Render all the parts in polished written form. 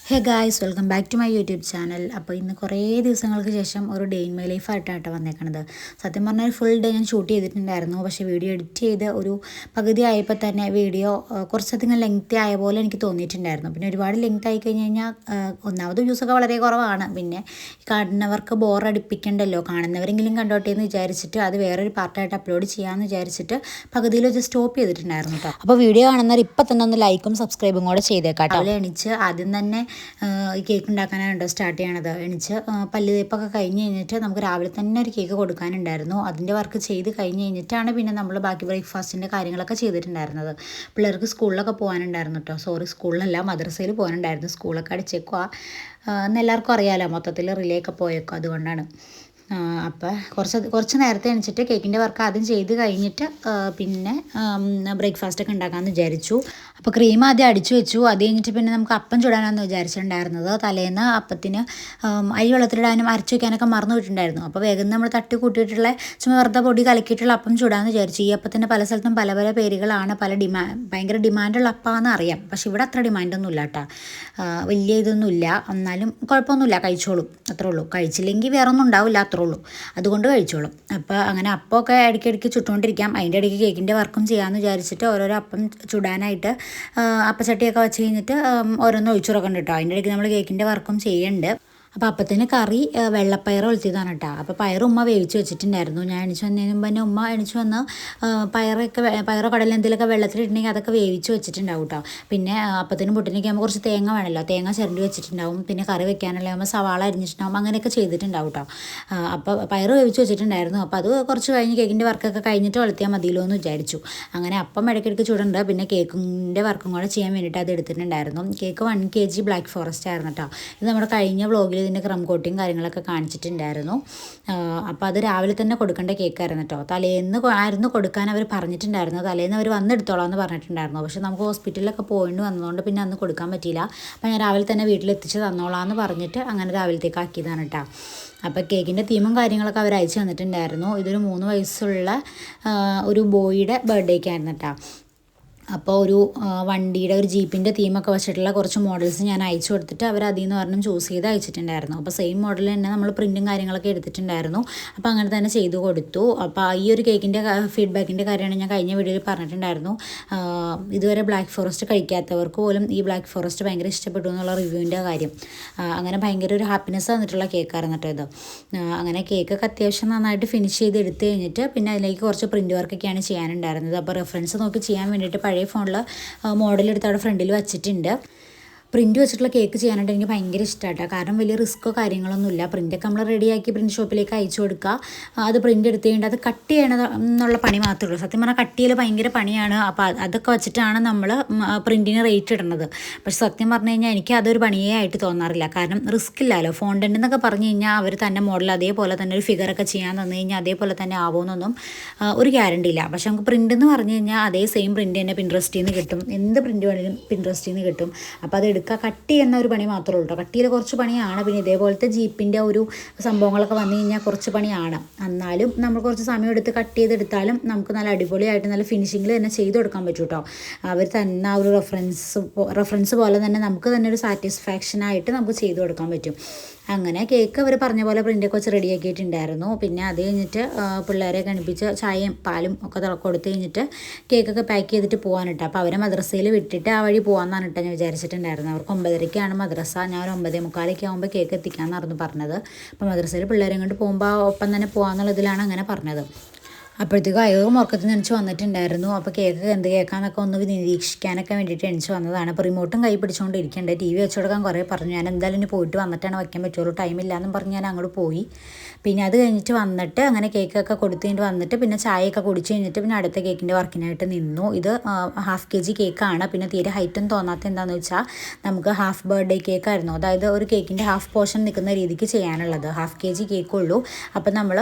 Hey guys, welcome back to my YouTube channel. അപ്പോൾ ഇന്ന് കുറേ ദിവസങ്ങൾക്ക് ശേഷം ഒരു ഡേ ഇൻ മൈ ലൈഫ് ആയിട്ടാണ് വന്നേക്കണത്. സത്യം പറഞ്ഞാൽ ഫുൾ ഡേ ഞാൻ ഷൂട്ട് ചെയ്തിട്ടുണ്ടായിരുന്നു. പക്ഷേ വീഡിയോ എഡിറ്റ് ചെയ്ത് ഒരു പകുതി ആയപ്പോൾ തന്നെ വീഡിയോ കുറച്ചധികം ലെങ്തി ആയ പോലെ എനിക്ക് തോന്നിയിട്ടുണ്ടായിരുന്നു. പിന്നെ ഒരുപാട് ലെങ്ത് ആയി കഴിഞ്ഞ് കഴിഞ്ഞാൽ ഒന്നാമത് വ്യൂസൊക്കെ വളരെ കുറവാണ്. പിന്നെ കാണുന്നവർക്ക് ബോറടിപ്പിക്കണ്ടല്ലോ, കാണുന്നവരെങ്കിലും കണ്ടോട്ടെ എന്ന് വിചാരിച്ചിട്ട് അത് വേറൊരു പാർട്ടായിട്ട് അപ്ലോഡ് ചെയ്യാമെന്ന് വിചാരിച്ചിട്ട് പകുതിയിൽ വെച്ച് സ്റ്റോപ്പ് ചെയ്തിട്ടുണ്ടായിരുന്നു കേട്ടോ. അപ്പോൾ വീഡിയോ കാണുന്നവർ ഇപ്പം തന്നെ ഒന്ന് ലൈക്കും സബ്സ്ക്രൈബും കൂടെ ചെയ്തേക്കാം. രാവിലെ എണീച്ച് ആദ്യം തന്നെ ഈ കേക്ക് ഉണ്ടാക്കാനാണ് സ്റ്റാർട്ട് ചെയ്യണത്. എണിച്ച് പല്ല് തേപ്പൊക്കെ കഴിഞ്ഞ് കഴിഞ്ഞിട്ട് നമുക്ക് രാവിലെ തന്നെ ഒരു കേക്ക് കൊടുക്കാനുണ്ടായിരുന്നു. അതിൻ്റെ വർക്ക് ചെയ്ത് കഴിഞ്ഞ് കഴിഞ്ഞിട്ടാണ് പിന്നെ നമ്മൾ ബാക്കി ബ്രേക്ക്ഫാസ്റ്റിൻ്റെ കാര്യങ്ങളൊക്കെ ചെയ്തിട്ടുണ്ടായിരുന്നത്. പിള്ളേർക്ക് സ്കൂളിലൊക്കെ പോകാനുണ്ടായിരുന്നു കേട്ടോ. സ്കൂളിലല്ല, മദ്രസയിൽ പോകാനുണ്ടായിരുന്നു. സ്കൂളൊക്കെ അടിച്ചേക്കുക എന്ന് എല്ലാവർക്കും അറിയാമല്ലോ, മൊത്തത്തിൽ റിലേ ഒക്കെ പോയേക്കും. അതുകൊണ്ടാണ്. അപ്പോൾ കുറച്ച് നേരത്തെ എണിച്ചിട്ട് കേക്കിൻ്റെ വർക്ക് ആദ്യം ചെയ്ത് കഴിഞ്ഞിട്ട് പിന്നെ ബ്രേക്ക്ഫാസ്റ്റൊക്കെ ഉണ്ടാക്കാമെന്ന് വിചാരിച്ചു. അപ്പോൾ ക്രീം ആദ്യം അടിച്ചു വെച്ചു. അത് കഴിഞ്ഞിട്ട് പിന്നെ നമുക്ക് അപ്പം ചുടാനാണെന്ന് വിചാരിച്ചിട്ടുണ്ടായിരുന്നത്. തലേന്ന് അപ്പത്തിന് അരി വെള്ളത്തിലിടാനും അരച്ചു വയ്ക്കാനൊക്കെ മറന്നു പോയിട്ടുണ്ടായിരുന്നു. അപ്പോൾ വേഗം നമ്മൾ തട്ടി കൂട്ടിയിട്ടുള്ള ചുമ്മാ വെറുതെ പൊടി കലക്കിയിട്ടുള്ള അപ്പം ചുടാമെന്ന് വിചാരിച്ചു. ഈ അപ്പത്തിൻ്റെ പല സ്ഥലത്തും പല പല പേരുകളാണ്, ഭയങ്കര ഡിമാൻഡുള്ള അപ്പമാണെന്ന് അറിയാം. പക്ഷേ ഇവിടെ അത്ര ഡിമാൻഡൊന്നും ഇല്ല കേട്ടോ. വലിയ ഇതൊന്നുമില്ല. എന്നാലും കുഴപ്പമൊന്നുമില്ല, കഴിച്ചോളും, അത്രേ ഉള്ളൂ. കഴിച്ചില്ലെങ്കിൽ വേറെ ഒന്നും ഉണ്ടാവില്ല, അത്രേ ഉള്ളൂ. അതുകൊണ്ട് കഴിച്ചോളും. അപ്പോൾ അങ്ങനെ അപ്പമൊക്കെ ഇടയ്ക്കിടയ്ക്ക് ചുട്ടുകൊണ്ടിരിക്കാം. അതിൻ്റെ ഇടയ്ക്ക് കേക്കിൻ്റെ വർക്കും ചെയ്യാമെന്ന് വിചാരിച്ചിട്ട് ഓരോരോ അപ്പം ചുടാനായിട്ട് അപ്പച്ചട്ടിയൊക്കെ വെച്ച് കഴിഞ്ഞിട്ട് ഓരോന്ന് ഒഴിച്ചുറക്കണ്ട കേട്ടോ. അതിൻ്റെ ഇടയ്ക്ക് നമ്മൾ കേക്കിൻ്റെ വർക്കും ചെയ്യുന്നുണ്ട്. അപ്പോൾ അപ്പത്തിന് കറി വെള്ളപ്പയർ ഒഴിച്ചതാണ് കേട്ടോ. അപ്പോൾ പയർ ഉമ്മ വേവിച്ച് വെച്ചിട്ടുണ്ടായിരുന്നു. ഞാൻ എണിച്ച് വന്നതിന് മുമ്പ് തന്നെ ഉമ്മ എണിച്ച് വന്ന് പയറോ കടല എന്തെങ്കിലുമൊക്കെ വെള്ളത്തിലിട്ടുണ്ടെങ്കിൽ അതൊക്കെ വേവിച്ച് വെച്ചിട്ടുണ്ടാവും കേട്ടോ. പിന്നെ അപ്പത്തിനും പുട്ടിനൊക്കെ ആകുമ്പോൾ കുറച്ച് തേങ്ങ വേണമല്ലോ, തേങ്ങ ചിരണ്ടി വെച്ചിട്ടുണ്ടാവും. പിന്നെ കറി വെക്കാനുള്ള ആകുമ്പോൾ സവാള അരിഞ്ഞിട്ടുണ്ടാവും. അങ്ങനെയൊക്കെ ചെയ്തിട്ടുണ്ടാവും കേട്ടോ. അപ്പോൾ പയർ വേവിച്ച് വെച്ചിട്ടുണ്ടായിരുന്നു. അപ്പോൾ അത് കുറച്ച് കഴിഞ്ഞ് കേക്കിൻ്റെ വർക്കൊക്കെ കഴിഞ്ഞിട്ട് വളർത്തിയാൽ മതിയല്ലോ എന്ന് വിചാരിച്ചു. അങ്ങനെ അപ്പം ഇടയ്ക്കിടയ്ക്ക് ചൂടുണ്ട്. പിന്നെ കേക്കിൻ്റെ വർക്കും കൂടെ ചെയ്യാൻ വേണ്ടിയിട്ട് അത് എടുത്തിട്ടുണ്ടായിരുന്നു. കേക്ക് 1 kg ബ്ലാക്ക് ഫോറസ്റ്റ് ആയിരുന്നു കേട്ടോ. ഇത് നമ്മുടെ കഴിഞ്ഞ വ്ളോഗിൽ ഇതിൻ്റെ ക്രം കോട്ടിങ് കാര്യങ്ങളൊക്കെ കാണിച്ചിട്ടുണ്ടായിരുന്നു. അപ്പോൾ അത് രാവിലെ തന്നെ കൊടുക്കേണ്ട കേക്കായിരുന്നു കേട്ടോ. തലേന്ന് ആയിരുന്നു കൊടുക്കാൻ അവർ പറഞ്ഞിട്ടുണ്ടായിരുന്നു. തലേന്ന് അവർ വന്നെടുത്തോളാം എന്ന് പറഞ്ഞിട്ടുണ്ടായിരുന്നു. പക്ഷേ നമുക്ക് ഹോസ്പിറ്റലിലൊക്കെ പോയിട്ട് വന്നതുകൊണ്ട് പിന്നെ അന്ന് കൊടുക്കാൻ പറ്റിയില്ല. അപ്പോൾ ഞാൻ രാവിലെ തന്നെ വീട്ടിലെത്തിച്ച് തന്നോളാം എന്ന് പറഞ്ഞിട്ട് അങ്ങനെ രാവിലത്തേക്ക് ആക്കിയതാണ് കേട്ടോ. അപ്പോൾ കേക്കിൻ്റെ തീമും കാര്യങ്ങളൊക്കെ അവർ അയച്ചു തന്നിട്ടുണ്ടായിരുന്നു. ഇതൊരു 3 വയസ്സുള്ള ഒരു ബോയിയുടെ ബർത്ത്ഡേക്കായിരുന്നു കേട്ടോ. അപ്പോൾ ഒരു വണ്ടിയുടെ ഒരു ജീപ്പിൻ്റെ തീമൊക്കെ വെച്ചിട്ടുള്ള കുറച്ച് മോഡൽസ് ഞാൻ അയച്ചു കൊടുത്തിട്ട് അവർ അതിൽ നിന്ന് ഒരെണ്ണം ചൂസ് ചെയ്ത് അയച്ചിട്ടുണ്ടായിരുന്നു. അപ്പോൾ സെയിം മോഡൽ തന്നെ നമ്മൾ പ്രിൻറ്റും കാര്യങ്ങളൊക്കെ എടുത്തിട്ടുണ്ടായിരുന്നു. അപ്പോൾ അങ്ങനെ തന്നെ ചെയ്തു കൊടുത്തു. അപ്പോൾ ഈ ഒരു കേക്കിൻ്റെ ഫീഡ്ബാക്കിൻ്റെ കാര്യമാണ് ഞാൻ കഴിഞ്ഞ വീഡിയോയിൽ പറഞ്ഞിട്ടുണ്ടായിരുന്നു. ഇതുവരെ ബ്ലാക്ക് ഫോറസ്റ്റ് കഴിക്കാത്തവർക്ക് പോലും ഈ ബ്ലാക്ക് ഫോറസ്റ്റ് ഭയങ്കര ഇഷ്ടപ്പെട്ടു എന്നുള്ള റിവ്യൂവിൻ്റെ കാര്യം. അങ്ങനെ ഭയങ്കര ഒരു ഹാപ്പിനെസ് തന്നിട്ടുള്ള കേക്കായിരുന്നു കേട്ടോ ഇത്. അങ്ങനെ കേക്കൊക്കെ അത്യാവശ്യം നന്നായിട്ട് ഫിനിഷ് ചെയ്ത് എടുത്തു കഴിഞ്ഞിട്ട് പിന്നെ അതിലേക്ക് കുറച്ച് പ്രിൻറ്റ് വർക്കൊക്കെയാണ് ചെയ്യാനുണ്ടായിരുന്നത്. അപ്പോൾ റെഫറൻസ് നോക്കി ചെയ്യാൻ വേണ്ടിയിട്ട് പഴയ ഫോണിൽ മോഡലെടുത്ത് അവിടെ ഫ്രണ്ടിൽ വച്ചിട്ടുണ്ട്. പ്രിൻറ്റ് വെച്ചിട്ടുള്ള കേക്ക് ചെയ്യാനായിട്ട് എനിക്ക് ഭയങ്കര ഇഷ്ടമായിട്ടാണ്. കാരണം വലിയ റിസ്ക്കോ കാര്യങ്ങളൊന്നുമില്ല. പ്രിൻ്റൊക്കെ നമ്മൾ റെഡിയാക്കി പ്രിൻറ്റ് ഷോപ്പിലേക്ക് അയച്ചു കൊടുക്കുക. അത് പ്രിൻ്റ് എടുത്ത് കഴിഞ്ഞിട്ട് അത് കട്ട് ചെയ്യണത് എന്നുള്ള പണി മാത്രമേ ഉള്ളൂ. സത്യം പറഞ്ഞാൽ കട്ട് ചെയ്യൽ ഭയങ്കര പണിയാണ്. അപ്പോൾ അതൊക്കെ വെച്ചിട്ടാണ് നമ്മൾ പ്രിൻറ്റിന് റേറ്റ് ഇടുന്നത്. പക്ഷെ സത്യം പറഞ്ഞു കഴിഞ്ഞാൽ എനിക്ക് അതൊരു പണിയേ ആയിട്ട് തോന്നാറില്ല. കാരണം റിസ്ക് ഇല്ലല്ലോ. ഫോണ്ടൻ്റ് എന്നൊക്കെ പറഞ്ഞു കഴിഞ്ഞാൽ അവർ തന്നെ മോഡൽ അതേപോലെ തന്നെ ഒരു ഫിഗറൊക്കെ ചെയ്യാൻ തന്നു കഴിഞ്ഞാൽ അതേപോലെ തന്നെ ആവുമെന്നൊന്നും ഒരു ഗ്യാരണ്ടി ഇല്ല. പക്ഷെ നമുക്ക് പ്രിൻ്റ് എന്ന് പറഞ്ഞു കഴിഞ്ഞാൽ അതേ സെയിം പ്രിൻ്റ് തന്നെ പിൻട്രസ്റ്റിൽ നിന്ന് കിട്ടും. എന്ത് പ്രിൻ്റ് വേണമെങ്കിലും പിൻട്രസ്റ്റിൽ നിന്ന് കിട്ടും. അപ്പോൾ അത് കട്ട് ചെയ്യുന്ന ഒരു പണി മാത്രമേ ഉള്ളൂ. കട്ട് ചെയ്യൽ കുറച്ച് പണിയാണ്. പിന്നെ ഇതേപോലത്തെ ജീപ്പിൻ്റെ ഒരു സംഭവങ്ങളൊക്കെ വന്നു കഴിഞ്ഞാൽ കുറച്ച് പണിയാണ്. എന്നാലും നമ്മൾ കുറച്ച് സമയം എടുത്ത് കട്ട് ചെയ്തെടുത്താലും നമുക്ക് നല്ല അടിപൊളിയായിട്ട് നല്ല ഫിനിഷിങ്ങിൽ തന്നെ ചെയ്ത് കൊടുക്കാൻ പറ്റും കേട്ടോ. അവർ തന്നെ ആ ഒരു റെഫറൻസ് പോലെ തന്നെ നമുക്ക് തന്നെ ഒരു സാറ്റിസ്ഫാക്ഷനായിട്ട് നമുക്ക് ചെയ്ത് കൊടുക്കാൻ പറ്റും. അങ്ങനെ കേക്ക് അവർ പറഞ്ഞ പോലെ പ്രിൻ്റൊക്കെ വെച്ച് റെഡിയാക്കിയിട്ടുണ്ടായിരുന്നു. പിന്നെ അത് കഴിഞ്ഞിട്ട് പിള്ളേരെ കണിപ്പിച്ച് ചായയും പാലും ഒക്കെ കൊടുത്തു കഴിഞ്ഞിട്ട് കേക്കൊക്കെ പാക്ക് ചെയ്തിട്ട് പോകാനിട്ട്. അപ്പോൾ അവരെ മദ്രസയിൽ വിട്ടിട്ട് ആ വഴി പോകാമെന്നാണ് കേട്ടോ ഞാൻ വിചാരിച്ചിട്ടുണ്ടായിരുന്നത്. അവർക്ക് 9:30 മദ്രസ. ഞാൻ ഒരു 9:45 ആകുമ്പോൾ കേക്ക് എത്തിക്കാമെന്നായിരുന്നു പറഞ്ഞത്. അപ്പോൾ മദ്രസയിൽ പിള്ളേരെ കൊണ്ട് പോകുമ്പോൾ ഒപ്പം തന്നെ പോകാമെന്നുള്ളതിലാണ് അങ്ങനെ പറഞ്ഞത്. അപ്പോഴത്തേക്കും അയ്യോ ഉറക്കത്തിൽ എണിച്ച് വന്നിട്ടുണ്ടായിരുന്നു. അപ്പോൾ കേക്ക് എന്ത് കേൾക്കാമെന്നൊക്കെ ഒന്ന് നിരീക്ഷിക്കാനൊക്കെ വേണ്ടിയിട്ട് എണിച്ച് വന്നതാണ്. അപ്പോൾ റിമോട്ടും കൈ പിടിച്ചുകൊണ്ടിരിക്കേണ്ടത്. TV വെച്ച് കൊടുക്കാൻ കുറേ പറഞ്ഞു. ഞാൻ എന്തായാലും ഇനി പോയിട്ട് വന്നിട്ടാണ് വയ്ക്കാൻ പറ്റുള്ളൂ, ടൈമില്ലാന്നും പറഞ്ഞ് ഞാൻ അങ്ങോട്ട് പോയി. പിന്നെ അത് കഴിഞ്ഞിട്ട് വന്നിട്ട് അങ്ങനെ കേക്കൊക്കെ കൊടുത്തു കഴിഞ്ഞിട്ട് വന്നിട്ട് പിന്നെ ചായയൊക്കെ കുടിച്ച് കഴിഞ്ഞിട്ട് പിന്നെ അടുത്ത കേക്കിൻ്റെ വർക്കിനായിട്ട് നിന്നു. ഇത് 1/2 kg കേക്കാണ്. പിന്നെ തീരെ ഹൈറ്റും തോന്നാത്ത എന്താണെന്ന് വെച്ചാൽ നമുക്ക് ഹാഫ് ബർത്ത്ഡേ കേക്കായിരുന്നു. അതായത് ഒരു കേക്കിൻ്റെ ഹാഫ് പോർഷൻ നിൽക്കുന്ന രീതിക്ക് ചെയ്യാനുള്ളത്. 1/2 kg കേക്കുള്ളൂ. അപ്പോൾ നമ്മൾ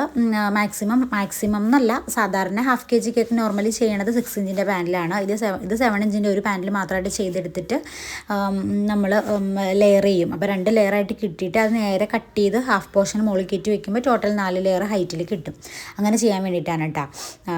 മാക്സിമം എന്നല്ല സാധാരണ ഹാഫ് kg കേക്ക് നോർമലി ചെയ്യണത് 6 ഇഞ്ചിൻ്റെ പാനിലാണ്. ഇത് 7 ഇഞ്ചിൻ്റെ ഒരു പാനിൽ മാത്രമായിട്ട് ചെയ്തെടുത്തിട്ട് നമ്മൾ ലെയർ ചെയ്യും. അപ്പോൾ 2 ലെയറായിട്ട് കിട്ടിയിട്ട് അത് നേരെ കട്ട് ചെയ്ത് ഹാഫ് പോർഷൻ മുകളിൽ കയറ്റി വെക്കുമ്പോൾ ടോട്ടൽ 4 ലെയർ ഹൈറ്റിൽ കിട്ടും. അങ്ങനെ ചെയ്യാൻ വേണ്ടിയിട്ടാണ് കേട്ടോ.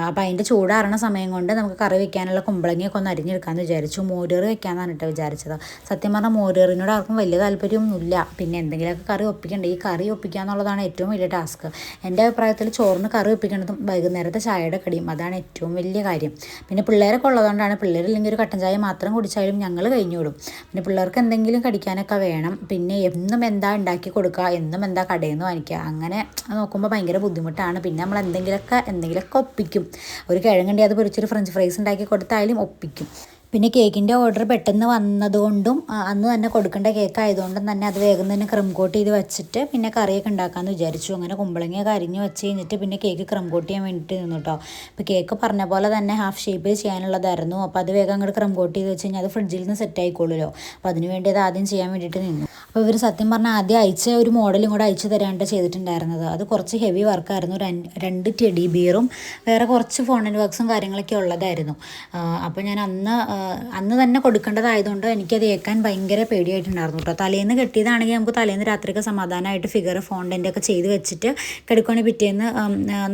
അപ്പോൾ അതിൻ്റെ ചൂടാറുന്ന സമയം കൊണ്ട് നമുക്ക് കറി വെക്കാനുള്ള കുമ്പളങ്ങയൊക്കെ ഒന്ന് അരിഞ്ഞെടുക്കാമെന്ന് വിചാരിച്ചു. മോരുകറി വെക്കാമെന്നാണ് കേട്ടോ വിചാരിച്ചത്. സത്യം പറഞ്ഞാൽ മോരുകറിനോട് ആർക്കും വലിയ താല്പര്യമൊന്നുമില്ല. പിന്നെ എന്തെങ്കിലുമൊക്കെ കറി ഒപ്പിക്കണ്ടേ. ഈ കറി ഒപ്പിക്കുക എന്നുള്ളതാണ് ഏറ്റവും വലിയ ടാസ്ക്. എൻ്റെ അഭിപ്രായത്തിൽ ചോറിന് കറി ഒപ്പിക്കേണ്ടതും വൈകുന്നേരത്തെ ചായയുടെ കടിയും, അതാണ് ഏറ്റവും വലിയ കാര്യം. പിന്നെ പിള്ളേരൊക്കെ ഉള്ളതുകൊണ്ടാണ്. പിള്ളേരില്ലെങ്കിൽ ഒരു കട്ടൻ ചായ മാത്രം കുടിച്ചാലും ഞങ്ങൾ കഴിഞ്ഞോടും. പിന്നെ പിള്ളേർക്ക് എന്തെങ്കിലും കടിക്കാനൊക്കെ വേണം. പിന്നെ എന്നും എന്താ ഉണ്ടാക്കി കൊടുക്കുക, എന്നും എന്താ കടയിൽ നിന്ന് വാങ്ങിക്കുക, അങ്ങനെ നോക്കുമ്പോൾ ഭയങ്കര ബുദ്ധിമുട്ടാണ്. പിന്നെ നമ്മൾ എന്തെങ്കിലുമൊക്കെ ഒപ്പിക്കും. ഒരു കിഴങ്ങുണ്ടി അത് പൊരിച്ചൊരു ഫ്രഞ്ച് ഫ്രൈസ് ഉണ്ടാക്കി കൊടുത്താലും ഒപ്പിക്കും. പിന്നെ കേക്കിൻ്റെ ഓർഡർ പെട്ടെന്ന് വന്നതുകൊണ്ടും അന്ന് തന്നെ കൊടുക്കേണ്ട കേക്ക് ആയതുകൊണ്ടും തന്നെ അത് വേഗം തന്നെ ക്രം കോട്ട് ചെയ്ത് വെച്ചിട്ട് പിന്നെ കറിയൊക്കെ ഉണ്ടാക്കാമെന്ന് വിചാരിച്ചു. അങ്ങനെ കുമ്പളങ്ങയൊക്കെ അരിഞ്ഞ് വെച്ച് കഴിഞ്ഞിട്ട് പിന്നെ കേക്ക് ക്രം കോട്ട് ചെയ്യാൻ വേണ്ടിയിട്ട് നിന്നു കേട്ടോ. അപ്പോൾ കേക്ക് പറഞ്ഞ പോലെ തന്നെ ഹാഫ് ഷേപ്പ് ചെയ്യാനുള്ളതായിരുന്നു. അപ്പോൾ അത് വേഗം അങ്ങോട്ട് ക്രം കോട്ട് ചെയ്ത് വെച്ച് കഴിഞ്ഞാൽ അത് ഫ്രിഡ്ജിൽ നിന്ന് സെറ്റ് ആയിക്കോളുമല്ലോ. അപ്പോൾ അതിന് വേണ്ടി അത് ആദ്യം ചെയ്യാൻ വേണ്ടിയിട്ട് നിന്നു. അപ്പോൾ ഇവർ സത്യം പറഞ്ഞാൽ ആദ്യം അയച്ച ഒരു മോഡലും കൂടെ അയച്ചു തരാണ്ട് ചെയ്തിട്ടുണ്ടായിരുന്നത്. അത് കുറച്ച് ഹെവി വർക്കായിരുന്നു. 2 ടെഡി ബിയറും വേറെ കുറച്ച് ഫോണ്ടന്റ് വർക്ക്സും കാര്യങ്ങളൊക്കെ ഉള്ളതായിരുന്നു. അപ്പോൾ ഞാൻ അന്ന് തന്നെ കൊടുക്കേണ്ടതായതുകൊണ്ട് എനിക്കത് ഏൽക്കാൻ ഭയങ്കര പേടിയായിട്ടുണ്ടായിരുന്നു കേട്ടോ. തലേന്ന് കെട്ടിയതാണെങ്കിൽ നമുക്ക് തലേന്ന് രാത്രിയൊക്കെ സമാധാനമായിട്ട് ഫിഗർ ഫോണ്ടൻ്റ് ഒക്കെ ചെയ്ത് വെച്ചിട്ട് കിടക്കുകയാണെങ്കിൽ പിറ്റേന്ന്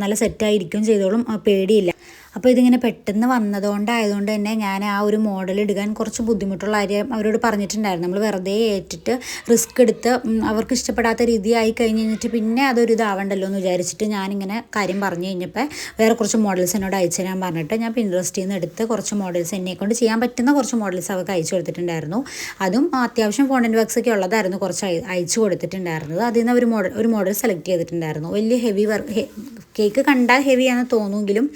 നല്ല സെറ്റായിരിക്കും ചെയ്തോളും, പേടിയില്ല. അപ്പോൾ ഇതിങ്ങനെ പെട്ടെന്ന് വന്നതുകൊണ്ടായതുകൊണ്ട് തന്നെ ഞാൻ ആ ഒരു മോഡൽ എടുക്കാൻ കുറച്ച് ബുദ്ധിമുട്ടുള്ള കാര്യം അവരോട് പറഞ്ഞിട്ടുണ്ടായിരുന്നു. നമ്മൾ വെറുതെ ഏറ്റിട്ട് റിസ്ക് എടുത്ത് അവർക്ക് ഇഷ്ടപ്പെടാത്ത രീതി ആയി കഴിഞ്ഞിട്ട് പിന്നെ അതൊരു ഇതാവണ്ടല്ലോ എന്ന് വിചാരിച്ചിട്ട് ഞാനിങ്ങനെ കാര്യം പറഞ്ഞു കഴിഞ്ഞപ്പോൾ വേറെ കുറച്ച് മോഡൽസ് എന്നോട് അയച്ചു തരാൻ പറഞ്ഞിട്ട് ഞാൻ പിൻട്രസ്റ്റിൽ നിന്ന് എടുത്ത് കുറച്ച് മോഡൽസ് എന്നെക്കൊണ്ട് ചെയ്യാൻ പറ്റുന്ന കുറച്ച് മോഡൽസ് അവർക്ക് അയച്ചു കൊടുത്തിട്ടുണ്ടായിരുന്നു. അതും അത്യാവശ്യം ഫോണ്ടന്റ് വർക്ക്സ് ഒക്കെ ഉള്ളതായിരുന്നു കുറച്ച് അയച്ചു കൊടുത്തിട്ടുണ്ടായിരുന്നത്. അതിൽ നിന്ന് ഒരു മോഡൽ സെലക്ട് ചെയ്തിട്ടുണ്ടായിരുന്നു. വലിയ ഹെവി കേക്ക് കണ്ടാൽ ഹെവിയാണെന്ന് തോന്നുമെങ്കിലും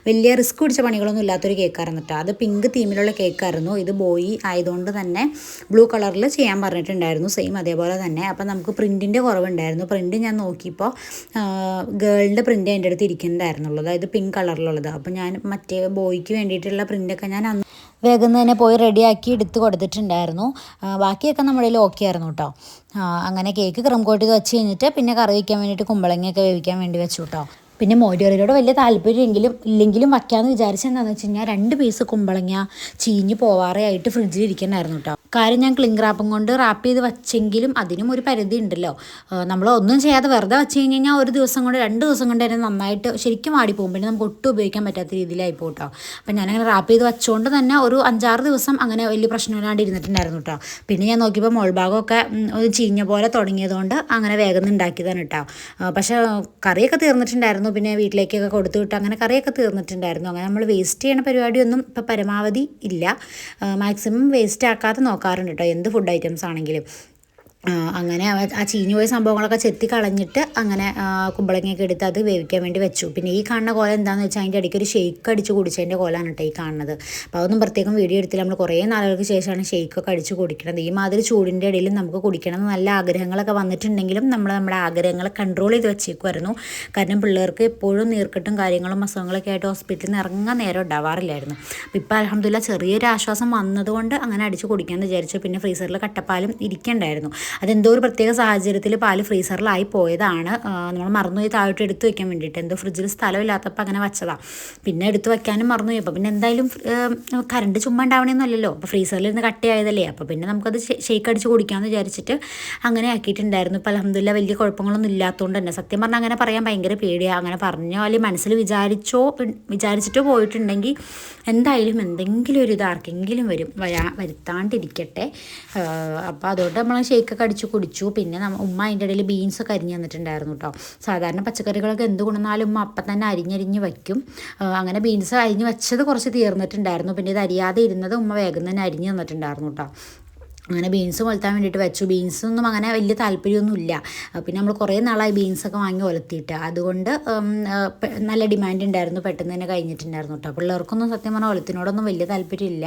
വലിയ റിസ്ക് പിടിച്ച പണികളൊന്നും ഇല്ലാത്തൊരു കേക്കായിരുന്നു കേട്ടോ. അത് പിങ്ക് തീമിലുള്ള കേക്കായിരുന്നു. ഇത് ബോയി ആയതുകൊണ്ട് തന്നെ ബ്ലൂ കളറിൽ ചെയ്യാൻ പറഞ്ഞിട്ടുണ്ടായിരുന്നു. സെയിം അതേപോലെ തന്നെ. അപ്പം നമുക്ക് പ്രിൻറ്റിൻ്റെ കുറവുണ്ടായിരുന്നു. പ്രിൻറ്റ് ഞാൻ നോക്കിയപ്പോൾ ഗേളിൻ്റെ പ്രിൻ്റ് അതിൻ്റെ അടുത്ത് ഇരിക്കുന്നുണ്ടായിരുന്നുള്ളത്, അതായത് പിങ്ക് കളറിലുള്ളത്. അപ്പോൾ ഞാൻ മറ്റേ ബോയ്ക്ക് വേണ്ടിയിട്ടുള്ള പ്രിൻ്റൊക്കെ ഞാൻ അന്ന് വേഗം തന്നെ പോയി റെഡിയാക്കി എടുത്ത് കൊടുത്തിട്ടുണ്ടായിരുന്നു. ബാക്കിയൊക്കെ നമ്മുടെ കയ്യിൽ ഓക്കെ ആയിരുന്നു കേട്ടോ. അങ്ങനെ കേക്ക് ക്രം കോട്ട് ചെയ്ത് വെച്ച് കഴിഞ്ഞിട്ട് പിന്നെ കറി വയ്ക്കാൻ വേണ്ടിയിട്ട് കുമ്പളങ്ങയൊക്കെ വേവിക്കാൻ വേണ്ടി വെച്ചു കേട്ടോ. പിന്നെ മോരുകറിയോട് വലിയ താല്പര്യമെങ്കിലും ഇല്ലെങ്കിലും വയ്ക്കാമെന്ന് വിചാരിച്ചെന്താണെന്ന് വെച്ച് കഴിഞ്ഞാൽ 2 പീസ് കുമ്പളങ്ങ ചീഞ്ഞ് പോവാറേ ആയിട്ട് ഫ്രിഡ്ജിൽ ഇരിക്കണമായിരുന്നു കേട്ടോ. കാര്യം ഞാൻ ക്ലിംഗ് റാപ്പും കൊണ്ട് റാപ്പ് ചെയ്ത് വെച്ചെങ്കിലും അതിനും ഒരു പരിധി ഉണ്ടല്ലോ. നമ്മൾ ഒന്നും ചെയ്യാതെ വെറുതെ വെച്ച് കഴിഞ്ഞ് കഴിഞ്ഞാൽ 1 ദിവസം കൊണ്ട് 2 ദിവസം കൊണ്ട് തന്നെ നന്നായിട്ട് ശരിക്കും വാടിപ്പോകും. പിന്നെ നമുക്ക് ഒട്ടും ഉപയോഗിക്കാൻ പറ്റാത്ത രീതിയിലായി പോട്ടോ. അപ്പം ഞാനങ്ങനെ റാപ്പ് ചെയ്ത് വെച്ചുകൊണ്ട് തന്നെ ഒരു 5-6 ദിവസം അങ്ങനെ വലിയ പ്രശ്നമില്ലാണ്ട് ഇരുന്നിട്ടുണ്ടായിരുന്നു കേട്ടോ. പിന്നെ ഞാൻ നോക്കിയപ്പോൾ മോൾഭാഗമൊക്കെ ഒരു ചീഞ്ഞ പോലെ തുടങ്ങിയതുകൊണ്ട് അങ്ങനെ വേഗം ഉണ്ടാക്കിയതാണ് കേട്ടോ. പക്ഷേ കറിയൊക്കെ തീർന്നിട്ടുണ്ടായിരുന്നു. പിന്നെ വീട്ടിലേക്കൊക്കെ കൊടുത്തു വിട്ട് അങ്ങനെ കറിയൊക്കെ തീർന്നിട്ടുണ്ടായിരുന്നു. അങ്ങനെ നമ്മൾ വേസ്റ്റ് ചെയ്യണ പരിപാടിയൊന്നും ഇപ്പോൾ പരമാവധി ഇല്ല. മാക്സിമം വേസ്റ്റ് ആക്കാതെ നോക്കാറുണ്ട് കേട്ടോ, എന്ത് ഫുഡ് ഐറ്റംസ് ആണെങ്കിലും. അങ്ങനെ ആ ചീഞ്ഞു പോയ സംഭവങ്ങളൊക്കെ ചെത്തി കളഞ്ഞിട്ട് അങ്ങനെ കുമ്പളങ്ങയൊക്കെ എടുത്ത് അത് വേവിക്കാൻ വേണ്ടി വെച്ചു. പിന്നെ ഈ കാണുന്ന കോലം എന്താണെന്ന് വെച്ചാൽ അതിൻ്റെ ഇടയ്ക്ക് ഒരു ഷെയ്ക്ക് അടിച്ച് കുടിച്ചതിൻ്റെ കോലാണ് കേട്ടോ ഈ കാണുന്നത്. അപ്പോൾ അതൊന്നും പ്രത്യേകം വീഡിയോ എടുത്തില്ല. നമ്മൾ കുറേ നാളുകൾക്ക് ശേഷമാണ് ഷെയ്ക്കൊക്കെ അടിച്ച് കുടിക്കുന്നത്. ഈ മാതിരി ചൂടിൻ്റെ ഇടയിൽ നമുക്ക് കുടിക്കണം എന്ന് നല്ല ആഗ്രഹങ്ങളൊക്കെ വന്നിട്ടുണ്ടെങ്കിലും നമ്മുടെ ആഗ്രഹങ്ങളെ കൺട്രോൾ ചെയ്ത് വെച്ചേക്കുമായിരുന്നു. കാരണം പിള്ളേർക്ക് എപ്പോഴും നീർക്കെട്ടും കാര്യങ്ങളും അസുഖങ്ങളൊക്കെ ആയിട്ട് ഹോസ്പിറ്റലിൽ നിന്ന് ഇറങ്ങാൻ നേരം ഉണ്ടാവാറില്ലായിരുന്നു. അപ്പോൾ ഇപ്പോൾ അൽഹംദുലില്ലാ ചെറിയൊരു ആശ്വാസം വന്നതുകൊണ്ട് അങ്ങനെ അടിച്ച് കുടിക്കാമെന്ന് വിചാരിച്ചു. പിന്നെ ഫ്രീസറിൽ കട്ടപ്പാലും ഇരിക്കണ്ടായിരുന്നു. അതെന്തോ ഒരു പ്രത്യേക സാഹചര്യത്തിൽ പാല് ഫ്രീസറിലായി പോയതാണ്. നമ്മൾ മറന്നുപോയി താഴോട്ട് എടുത്ത് വെക്കാൻ വേണ്ടിയിട്ട്. എന്തോ ഫ്രിഡ്ജിൽ സ്ഥലമില്ലാത്തപ്പോൾ അങ്ങനെ വെച്ചതാണ്. പിന്നെ എടുത്ത് വെക്കാനും മറന്നുപോയി. അപ്പോൾ പിന്നെ എന്തായാലും കറണ്ട് ചുമ്മാ ഉണ്ടാവണമെന്നല്ലല്ലോ. അപ്പോൾ ഫ്രീസറിൽ നിന്ന് കട്ടയായതല്ലേ. അപ്പോൾ പിന്നെ നമുക്കത് ഷേക്ക് അടിച്ച് കുടിക്കാമെന്ന് വിചാരിച്ചിട്ട് അങ്ങനെ ആക്കിയിട്ടുണ്ടായിരുന്നു. ഇപ്പോൾ അൽഹംദുലില്ലാ വലിയ കുഴപ്പങ്ങളൊന്നും ഇല്ലാത്തതുകൊണ്ട് തന്നെ. സത്യം പറഞ്ഞാൽ അങ്ങനെ പറയാൻ ഭയങ്കര പേടിയാണ്. അങ്ങനെ പറഞ്ഞോ അല്ലെങ്കിൽ മനസ്സിൽ വിചാരിച്ചിട്ടോ പോയിട്ടുണ്ടെങ്കിൽ എന്തായാലും എന്തെങ്കിലും ഒരു ഇത് ആർക്കെങ്കിലും വരുത്താണ്ടിരിക്കട്ടെ. അപ്പോൾ അതുകൊണ്ട് നമ്മൾ ഷേക്കൊക്കെ അടിച്ച് കുടിച്ചു. പിന്നെ ഉമ്മ അതിൻ്റെ ഇടയിൽ ബീൻസൊക്കെ അരിഞ്ഞ് തന്നിട്ടുണ്ടായിരുന്നു കേട്ടോ. സാധാരണ പച്ചക്കറികളൊക്കെ എന്ത് കൊണ്ടുവന്നാലും ഉമ്മ അപ്പം തന്നെ അരിഞ്ഞ് വയ്ക്കും. അങ്ങനെ ബീൻസ് അരിഞ്ഞ് വെച്ചത് കുറച്ച് തീർന്നിട്ടുണ്ടായിരുന്നു. പിന്നെ ഇത് അരിയാതെ ഇരുന്നത് ഉമ്മ വേഗം തന്നെ അരിഞ്ഞ് തന്നിട്ടുണ്ടായിരുന്നു കേട്ടോ. അങ്ങനെ ബീൻസ് കൊളുത്താൻ വേണ്ടിയിട്ട് വെച്ചു. ബീൻസൊന്നും അങ്ങനെ വലിയ താല്പര്യമൊന്നുമില്ല. പിന്നെ നമ്മൾ കുറേ നാളായി ബീൻസൊക്കെ വാങ്ങി ഒലത്തിയിട്ട്, അതുകൊണ്ട് നല്ല ഡിമാൻഡ് ഉണ്ടായിരുന്നു. പെട്ടെന്ന് തന്നെ കഴിഞ്ഞിട്ടുണ്ടായിരുന്നു കേട്ടോ. പിള്ളേർക്കൊന്നും സത്യം പറഞ്ഞാൽ ഒലത്തിനോടൊന്നും വലിയ താല്പര്യമില്ല.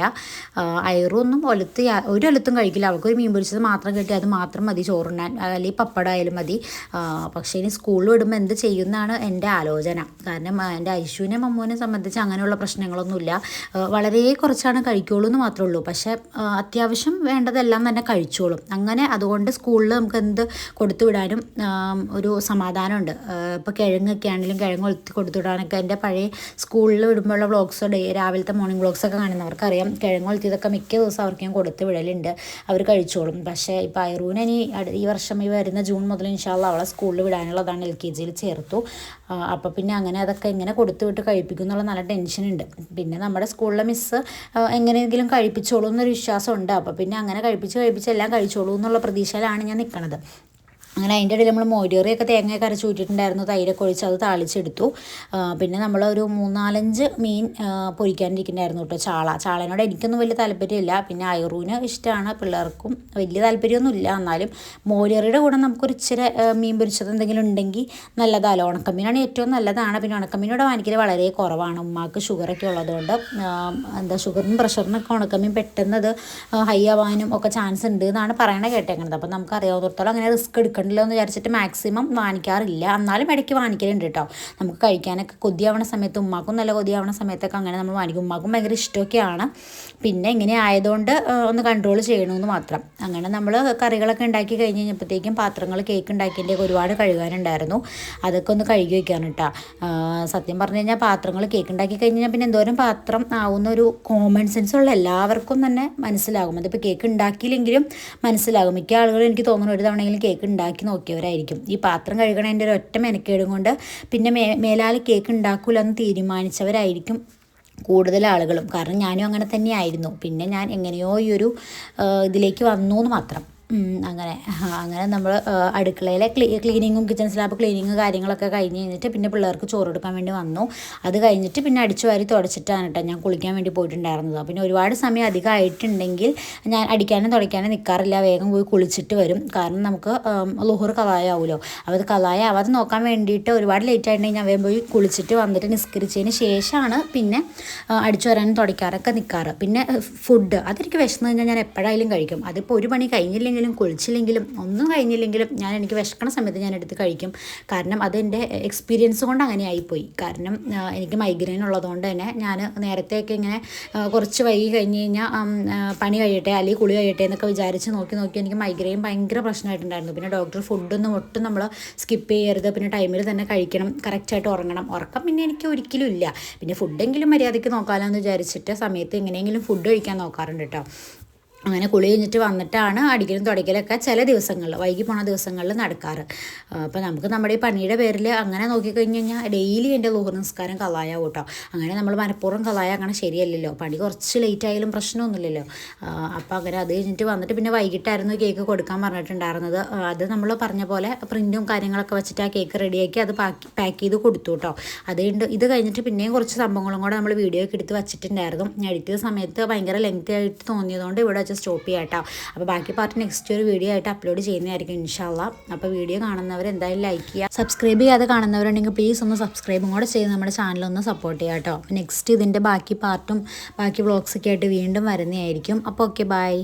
അയറൊന്നും ഒരു ഒലത്തും കഴിക്കില്ല. അവൾക്കൊരു മീൻ പൊരിച്ചത് മാത്രം കിട്ടി, അത് മാത്രം മതി ചോറുണ്ണാൻ, അല്ലെങ്കിൽ പപ്പടം ആയാലും മതി. പക്ഷേ ഇനി സ്കൂളിൽ വിടുമ്പോൾ എന്ത് ചെയ്യുന്നതാണ് എൻ്റെ ആലോചന. കാരണം എൻ്റെ ഐശുവിനെ മമ്മൂനെ സംബന്ധിച്ച് അങ്ങനെയുള്ള പ്രശ്നങ്ങളൊന്നുമില്ല. വളരെ കുറച്ചാണ് കഴിക്കുള്ളൂ എന്ന് മാത്രമേ ഉള്ളൂ. പക്ഷേ അത്യാവശ്യം വേണ്ടതല്ല എല്ലാം തന്നെ കഴിച്ചോളും. അങ്ങനെ അതുകൊണ്ട് സ്കൂളിൽ നമുക്ക് എന്ത് കൊടുത്തു വിടാനും ഒരു സമാധാനമുണ്ട്. ഇപ്പോൾ കിഴങ്ങൊക്കെ ആണെങ്കിലും കിഴങ്ങ് ഒലുത്തി കൊടുത്തു വിടാനൊക്കെ എൻ്റെ പഴയ സ്കൂളിൽ വിടുമ്പോഴുള്ള വ്ളോഗ്സ് രാവിലത്തെ മോർണിംഗ് വ്ളോഗ്സൊക്കെ കാണുന്നവർക്കറിയാം, കിഴങ്ങ് ഒലുത്തിയതൊക്കെ മിക്ക ദിവസം അവർക്ക് ഞാൻ കൊടുത്തു വിടലുണ്ട്, അവർ കഴിച്ചോളും. പക്ഷേ ഇപ്പോൾ ഐറൂന് ഈ വർഷം ഈ വരുന്ന ജൂൺ മുതൽ ഇൻഷാ അല്ലാഹ് അവളെ സ്കൂളിൽ വിടാനുള്ളതാണ്, LKGയിൽ ചേർത്തു. അപ്പോൾ പിന്നെ അങ്ങനെ അതൊക്കെ എങ്ങനെ കൊടുത്തു വിട്ട് കഴിപ്പിക്കും എന്നുള്ള നല്ല ടെൻഷനുണ്ട്. പിന്നെ നമ്മുടെ സ്കൂളിലെ മിസ്സ് എങ്ങനെയെങ്കിലും കഴിപ്പിച്ചോളൂ എന്നൊരു വിശ്വാസമുണ്ട്. അപ്പോൾ പിന്നെ അങ്ങനെ കഴിപ്പിച്ച് എല്ലാം കഴിച്ചോളൂ എന്നുള്ള പ്രതീക്ഷയിലാണ് ഞാൻ നിൽക്കുന്നത്. അങ്ങനെ അതിൻ്റെ ഇടയിൽ നമ്മൾ മോരുകറിയൊക്കെ തേങ്ങയൊക്കെ അരച്ച് ഊറ്റിയിട്ടുണ്ടായിരുന്നു, തൈരൊക്കെ ഒഴിച്ച് അത് താളിച്ചെടുത്തു. പിന്നെ നമ്മളൊരു 3-4 മീൻ പൊരിക്കാനിരിക്കുന്നുണ്ടായിരുന്നു കേട്ടോ. ചാളേനോട് എനിക്കൊന്നും വലിയ താല്പര്യമില്ല, പിന്നെ ഐറൂന് ഇഷ്ടമാണ്, പിള്ളേർക്കും വലിയ താല്പര്യമൊന്നുമില്ല. എന്നാലും മോരുകറിയുടെ കൂടെ നമുക്കൊരു ഇച്ചിരി മീൻ പൊരിച്ചത് എന്തെങ്കിലും ഉണ്ടെങ്കിൽ നല്ലതാണല്ലോ. ഉണക്കമീനാണ് ഏറ്റവും നല്ലതാണ്. പിന്നെ ഉണക്കമീനോട് വാങ്ങിക്കൽ വളരെ കുറവാണ്, ഉമ്മാക്ക് ഷുഗറൊക്കെ ഉള്ളതുകൊണ്ട്. ഷുഗറിനും പ്രഷറിനൊക്കെ ഉണക്കമീൻ പെട്ടെന്ന് അത് ഹൈ ആവാനും ഒക്കെ ചാൻസ് ഉണ്ട് എന്നാണ് പറയണത് കേട്ടേക്കുന്നത്. അപ്പോൾ നമുക്ക് അറിയാവുന്നിടത്തോളം അങ്ങനെ റിസ്ക് എടുക്കണ്ടല്ലോ എന്ന് വിചാരിച്ചിട്ട് മാക്സിമം വാങ്ങിക്കാറില്ല. എന്നാലും ഇടയ്ക്ക് വാങ്ങിക്കലുണ്ട് കേട്ടോ. നമുക്ക് കഴിക്കാനൊക്കെ കൊതിയാവണ സമയത്ത്, ഉമ്മാക്കും നല്ല കൊതിയാവണ സമയത്തൊക്കെ അങ്ങനെ നമ്മൾ വാങ്ങിക്കും. ഉമ്മാക്കും ഭയങ്കര ഇഷ്ടമൊക്കെയാണ്. പിന്നെ ഇങ്ങനെ ആയതുകൊണ്ട് ഒന്ന് കൺട്രോൾ ചെയ്യണമെന്ന് മാത്രം. അങ്ങനെ നമ്മൾ കറികളൊക്കെ ഉണ്ടാക്കി കഴിഞ്ഞ് കഴിഞ്ഞപ്പോഴത്തേക്കും പാത്രങ്ങൾ, കേക്ക് ഉണ്ടാക്കിയതിൻ്റെയൊക്കെ ഒരുപാട് കഴുകാനുണ്ടായിരുന്നു. അതൊക്കെ ഒന്ന് കഴുകി വയ്ക്കാണ് കേട്ടോ. സത്യം പറഞ്ഞു കഴിഞ്ഞാൽ പാത്രങ്ങൾ കേക്ക് ഉണ്ടാക്കി കഴിഞ്ഞാൽ പിന്നെ എന്തോരം പാത്രം ആവുന്ന ഒരു കോമൺ സെൻസ് ഉള്ള എല്ലാവർക്കും തന്നെ മനസ്സിലാകും. അതിപ്പോൾ കേക്ക് ഉണ്ടാക്കിയില്ലെങ്കിലും മനസ്സിലാകും. മിക്ക ആളുകളും എനിക്ക് തോന്നുന്നു ഒരു തവണയെങ്കിലും കേക്ക് ഉണ്ടാക്കി നോക്കിയവരായിരിക്കും. ഈ പാത്രം കഴുകണതിൻ്റെ ഒരു ഒറ്റ മെനക്കേടും കൊണ്ട് പിന്നെ മേലാൽ കേക്ക് ഉണ്ടാക്കില്ല എന്ന് തീരുമാനിച്ചവരായിരിക്കും കൂടുതൽ ആളുകളും. കാരണം ഞാനും അങ്ങനെ തന്നെയായിരുന്നു. പിന്നെ ഞാൻ എങ്ങനെയോ ഈ ഒരു ഇതിലേക്ക് വന്നു എന്ന് മാത്രം. അങ്ങനെ നമ്മൾ അടുക്കളയിലെ ക്ലീനിങ്ങും കിച്ചൺ സ്ലാബ് ക്ലീനിങ് കാര്യങ്ങളൊക്കെ കഴിഞ്ഞ് കഴിഞ്ഞിട്ട് പിന്നെ പിള്ളേർക്ക് ചോറ് കൊടുക്കാൻ വേണ്ടി വന്നു. അത് കഴിഞ്ഞിട്ട് പിന്നെ അടിച്ചു വാരി തുടച്ചിട്ടാണ് കേട്ടോ ഞാൻ കുളിക്കാൻ വേണ്ടി പോയിട്ടുണ്ടായിരുന്നത്. പിന്നെ ഒരുപാട് സമയം അധികമായിട്ടുണ്ടെങ്കിൽ ഞാൻ അടിക്കാനും തുടയ്ക്കാനും നിൽക്കാറില്ല, വേഗം പോയി കുളിച്ചിട്ട് വരും. കാരണം നമുക്ക് ളുഹർ കളായാവുമല്ലോ. അപ്പോൾ അത് കളായാവാതെ നോക്കാൻ വേണ്ടിയിട്ട് ഒരുപാട് ലേറ്റ് ആയിട്ടുണ്ടെങ്കിൽ ഞാൻ വേഗം പോയി കുളിച്ചിട്ട് വന്നിട്ട് നിസ്കരിച്ചതിന് ശേഷമാണ് പിന്നെ അടിച്ചു വരാനും തുടയ്ക്കാറൊക്കെ നിൽക്കാറ്. പിന്നെ ഫുഡ് അതെനിക്ക് വിശന്ന് കഴിഞ്ഞാൽ ഞാൻ എപ്പോഴായാലും കഴിക്കും. അതിപ്പോൾ ഒരു പണി കഴിഞ്ഞില്ലെങ്കിൽ കുളിച്ചില്ലെങ്കിലും ഒന്നും കഴിഞ്ഞില്ലെങ്കിലും എനിക്ക് വിശക്കണ സമയത്ത് ഞാൻ എടുത്ത് കഴിക്കും. കാരണം അതെൻ്റെ എക്സ്പീരിയൻസ് കൊണ്ട് അങ്ങനെ ആയിപ്പോയി. കാരണം എനിക്ക് മൈഗ്രെയിൻ ഉള്ളതുകൊണ്ട് തന്നെ ഞാൻ നേരത്തെയൊക്കെ ഇങ്ങനെ കുറച്ച് വൈകി കഴിഞ്ഞ് കഴിഞ്ഞാൽ പണി കഴിയട്ടെ അല്ലെങ്കിൽ കുളി കഴിയട്ടെ എന്നൊക്കെ വിചാരിച്ച് നോക്കി എനിക്ക് മൈഗ്രെയിൻ ഭയങ്കര പ്രശ്നമായിട്ടുണ്ടായിരുന്നു. പിന്നെ ഡോക്ടർ ഫുഡൊന്നും ഒട്ടും നമ്മൾ സ്കിപ്പ് ചെയ്യരുത്, പിന്നെ ടൈമിൽ തന്നെ കഴിക്കണം, കറക്റ്റായിട്ട് ഉറങ്ങണം. ഉറക്കം പിന്നെ എനിക്ക് ഒരിക്കലും ഇല്ല. പിന്നെ ഫുഡെങ്കിലും മര്യാദയ്ക്ക് നോക്കാമല്ലോ എന്ന് വിചാരിച്ചിട്ട് സമയത്ത് എങ്ങനെയെങ്കിലും ഫുഡ് കഴിക്കാൻ നോക്കാറുണ്ട് കേട്ടോ. അങ്ങനെ കുളി കഴിഞ്ഞിട്ട് വന്നിട്ടാണ് അടിക്കലും തുടയ്ക്കലൊക്കെ ചില ദിവസങ്ങളിൽ, വൈകി പോണ ദിവസങ്ങളിൽ നടക്കാറ്. അപ്പോൾ നമുക്ക് നമ്മുടെ ഈ പണിയുടെ പേരിൽ അങ്ങനെ നോക്കിക്കഴിഞ്ഞ് കഴിഞ്ഞാൽ ഡെയിലി എൻ്റെ ളുഹർ നിസ്കാരം കളായാവും കേട്ടോ. അങ്ങനെ നമ്മൾ മനഃപൂർവ്വം കളായാക്കണം, ശരിയല്ലല്ലോ. പണി കുറച്ച് ലേറ്റ് ആയാലും പ്രശ്നമൊന്നുമില്ലല്ലോ. അപ്പോൾ അങ്ങനെ അത് കഴിഞ്ഞിട്ട് വന്നിട്ട് പിന്നെ വൈകിട്ടായിരുന്നു കേക്ക് കൊടുക്കാൻ പറഞ്ഞിട്ടുണ്ടായിരുന്നത്. അത് നമ്മൾ പറഞ്ഞ പോലെ പ്രിൻറ്റും കാര്യങ്ങളൊക്കെ വെച്ചിട്ട് ആ കേക്ക് റെഡിയാക്കി അത് പാക്ക് ചെയ്ത് കൊടുത്തു കേട്ടോ. ഇത് കഴിഞ്ഞിട്ട് പിന്നെയും കുറച്ച് സംഭവങ്ങളും കൂടെ നമ്മൾ വീഡിയോ ഒക്കെ എടുത്ത് വെച്ചിട്ടുണ്ടായിരുന്നു. ഞാൻ എഡിറ്റ് ചെയ്ത സമയത്ത് ഭയങ്കര ലെങ്തി ആയിട്ട് തോന്നിയതുകൊണ്ട് ഇവിടെ വെച്ച് സ്റ്റോപ്പ് ചെയ്യാം കേട്ടോ. അപ്പോൾ ബാക്കി പാർട്ട് നെക്സ്റ്റ് ഒരു വീഡിയോ ആയിട്ട് അപ്ലോഡ് ചെയ്യുന്നതായിരിക്കും ഇൻഷാ അല്ലാഹ്. അപ്പോൾ വീഡിയോ കാണുന്നവർ എന്തായാലും ലൈക്ക് ചെയ്യുക. സബ്സ്ക്രൈബ് ചെയ്യാതെ കാണുന്നവരുണ്ടെങ്കിൽ പ്ലീസ് ഒന്ന് സബ്സ്ക്രൈബും കൂടെ ചെയ്ത് നമ്മുടെ ചാനലൊന്ന് സപ്പോർട്ട് ചെയ്യുക കേട്ടോ. നെക്സ്റ്റ് ഇതിൻ്റെ ബാക്കി പാർട്ടും ബാക്കി വ്ളോഗ്സൊക്കെ ആയിട്ട് വീണ്ടും വരുന്നതായിരിക്കും. അപ്പോൾ ഓക്കെ, ബൈ.